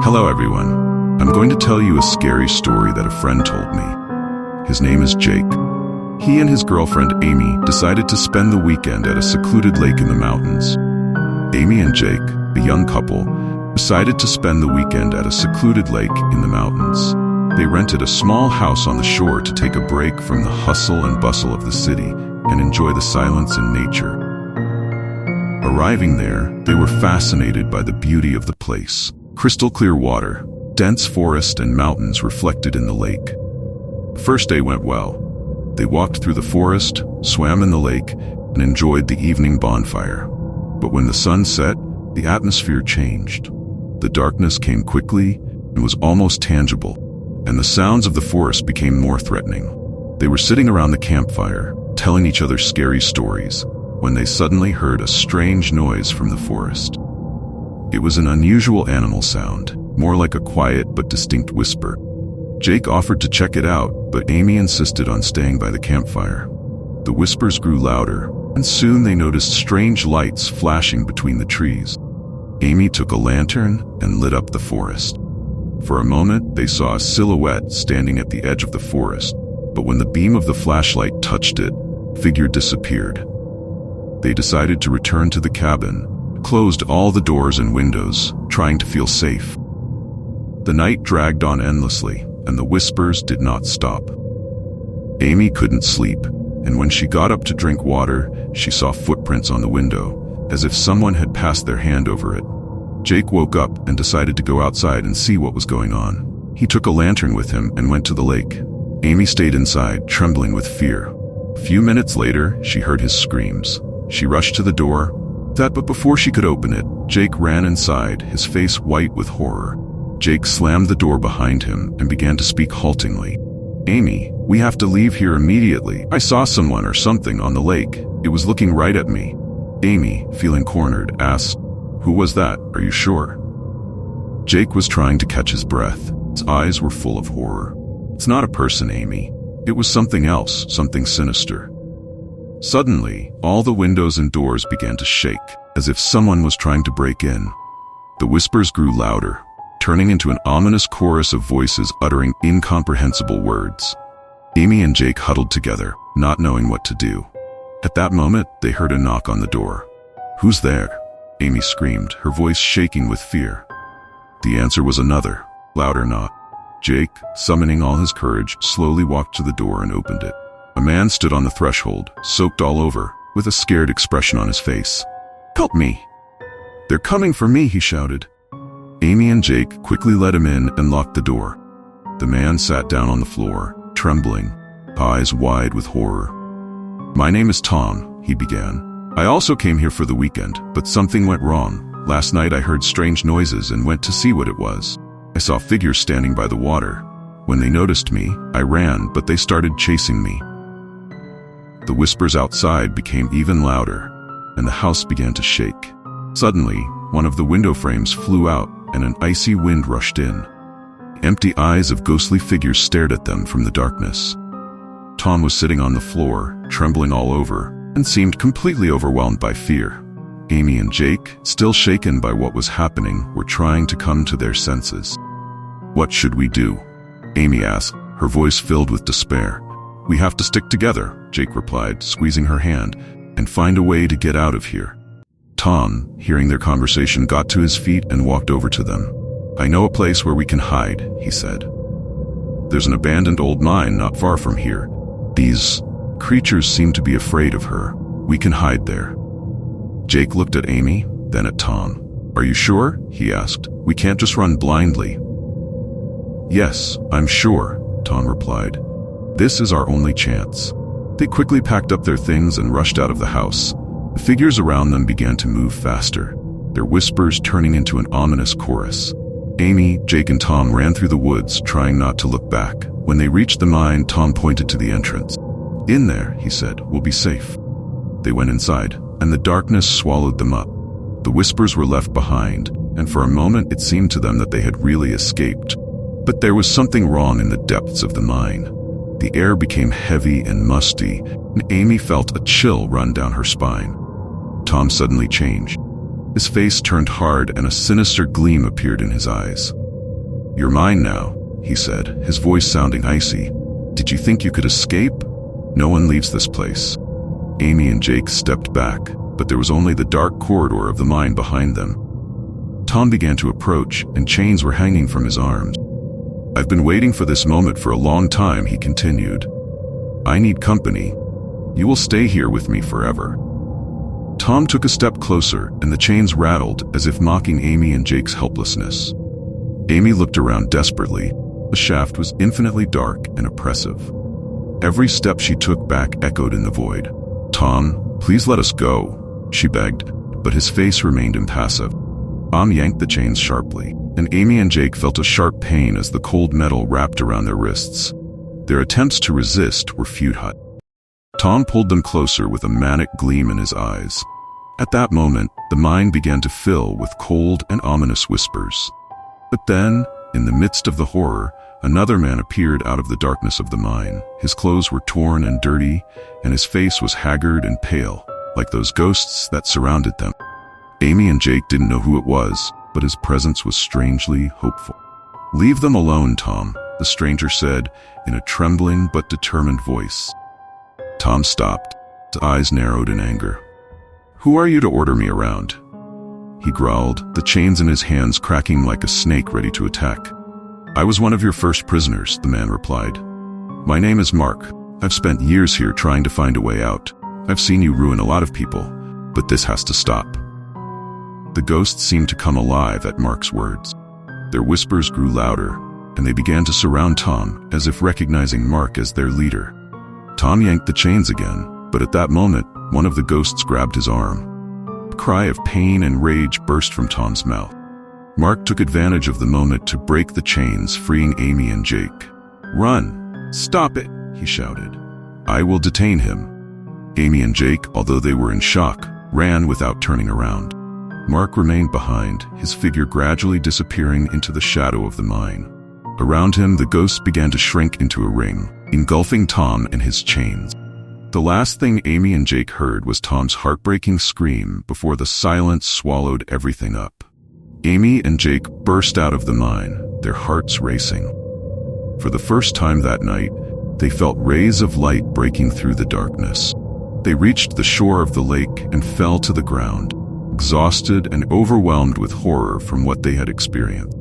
Hello everyone. I'm going to tell you a scary story that a friend told me. His name is Jake. He and his girlfriend Amy decided to spend the weekend at a secluded lake in the mountains. Amy and Jake, a young couple, decided to spend the weekend at a secluded lake in the mountains. They rented a small house on the shore to take a break from the hustle and bustle of the city and enjoy the silence and nature. Arriving there, they were fascinated by the beauty of the place. Crystal clear water, dense forest and mountains reflected in the lake. The first day went well. They walked through the forest, swam in the lake, and enjoyed the evening bonfire. But when the sun set, the atmosphere changed. The darkness came quickly and was almost tangible, and the sounds of the forest became more threatening. They were sitting around the campfire, telling each other scary stories, when they suddenly heard a strange noise from the forest. It was an unusual animal sound, more like a quiet but distinct whisper. Jake offered to check it out, but Amy insisted on staying by the campfire. The whispers grew louder, and soon they noticed strange lights flashing between the trees. Amy took a lantern and lit up the forest. For a moment, they saw a silhouette standing at the edge of the forest, but when the beam of the flashlight touched it, the figure disappeared. They decided to return to the cabin, closed all the doors and windows, trying to feel safe. The night dragged on endlessly, and the whispers did not stop. Amy couldn't sleep, and when she got up to drink water, she saw footprints on the window, as if someone had passed their hand over it. Jake woke up and decided to go outside and see what was going on. He took a lantern with him and went to the lake. Amy stayed inside, trembling with fear. A few minutes later, she heard his screams. She rushed to the door, but before she could open it, Jake ran inside, his face white with horror. Jake slammed the door behind him and began to speak haltingly. "Amy, we have to leave here immediately. I saw someone or something on the lake. It was looking right at me." Amy, feeling cornered, asked, "Who was that? Are you sure?" Jake was trying to catch his breath. His eyes were full of horror. "It's not a person, Amy. It was something else, something sinister." Suddenly, all the windows and doors began to shake, as if someone was trying to break in. The whispers grew louder, turning into an ominous chorus of voices uttering incomprehensible words. Amy and Jake huddled together, not knowing what to do. At that moment, they heard a knock on the door. "Who's there?" Amy screamed, her voice shaking with fear. The answer was another, louder knock. Jake, summoning all his courage, slowly walked to the door and opened it. A man stood on the threshold, soaked all over, with a scared expression on his face. "Help me! They're coming for me," he shouted. Amy and Jake quickly let him in and locked the door. The man sat down on the floor, trembling, eyes wide with horror. "My name is Tom," he began. "I also came here for the weekend, but something went wrong. Last night I heard strange noises and went to see what it was. I saw figures standing by the water. When they noticed me, I ran, but they started chasing me." The whispers outside became even louder, and the house began to shake. Suddenly, one of the window frames flew out, and an icy wind rushed in. Empty eyes of ghostly figures stared at them from the darkness. Tom was sitting on the floor, trembling all over, and seemed completely overwhelmed by fear. Amy and Jake, still shaken by what was happening, were trying to come to their senses. "What should we do?" Amy asked, her voice filled with despair. "We have to stick together," Jake replied, squeezing her hand, "and find a way to get out of here." Tom, hearing their conversation, got to his feet and walked over to them. "I know a place where we can hide," he said. "There's an abandoned old mine not far from here. These creatures seem to be afraid of her. We can hide there." Jake looked at Amy, then at Tom. "Are you sure?" he asked. "We can't just run blindly." "Yes, I'm sure," Tom replied. "This is our only chance." They quickly packed up their things and rushed out of the house. The figures around them began to move faster, their whispers turning into an ominous chorus. Amy, Jake, and Tom ran through the woods, trying not to look back. When they reached the mine, Tom pointed to the entrance. "In there," he said, "we'll be safe." They went inside, and the darkness swallowed them up. The whispers were left behind, and for a moment it seemed to them that they had really escaped. But there was something wrong in the depths of the mine. The air became heavy and musty, and Amy felt a chill run down her spine. Tom suddenly changed. His face turned hard and a sinister gleam appeared in his eyes. "You're mine now," he said, his voice sounding icy. "Did you think you could escape? No one leaves this place." Amy and Jake stepped back, but there was only the dark corridor of the mine behind them. Tom began to approach, and chains were hanging from his arms. "I've been waiting for this moment for a long time," he continued. "I need company. You will stay here with me forever." Tom took a step closer, and the chains rattled as if mocking Amy and Jake's helplessness. Amy looked around desperately. The shaft was infinitely dark and oppressive. Every step she took back echoed in the void. "Tom, please let us go," she begged, but his face remained impassive. Tom yanked the chains sharply, and Amy and Jake felt a sharp pain as the cold metal wrapped around their wrists. Their attempts to resist were futile. Tom pulled them closer with a manic gleam in his eyes. At that moment, the mine began to fill with cold and ominous whispers. But then, in the midst of the horror, another man appeared out of the darkness of the mine. His clothes were torn and dirty, and his face was haggard and pale, like those ghosts that surrounded them. Amy and Jake didn't know who it was, but his presence was strangely hopeful. "Leave them alone, Tom," the stranger said in a trembling but determined voice. Tom stopped, his eyes narrowed in anger. "Who are you to order me around?" he growled, the chains in his hands cracking like a snake ready to attack. "I was one of your first prisoners," the man replied. "My name is Mark. I've spent years here trying to find a way out. I've seen you ruin a lot of people, but this has to stop." The ghosts seemed to come alive at Mark's words. Their whispers grew louder, and they began to surround Tom, as if recognizing Mark as their leader. Tom yanked the chains again, but at that moment, one of the ghosts grabbed his arm. A cry of pain and rage burst from Tom's mouth. Mark took advantage of the moment to break the chains, freeing Amy and Jake. "Run! Stop it!" he shouted. "I will detain him." Amy and Jake, although they were in shock, ran without turning around. Mark remained behind, his figure gradually disappearing into the shadow of the mine. Around him, the ghosts began to shrink into a ring, engulfing Tom and his chains. The last thing Amy and Jake heard was Tom's heartbreaking scream before the silence swallowed everything up. Amy and Jake burst out of the mine, their hearts racing. For the first time that night, they felt rays of light breaking through the darkness. They reached the shore of the lake and fell to the ground, exhausted and overwhelmed with horror from what they had experienced.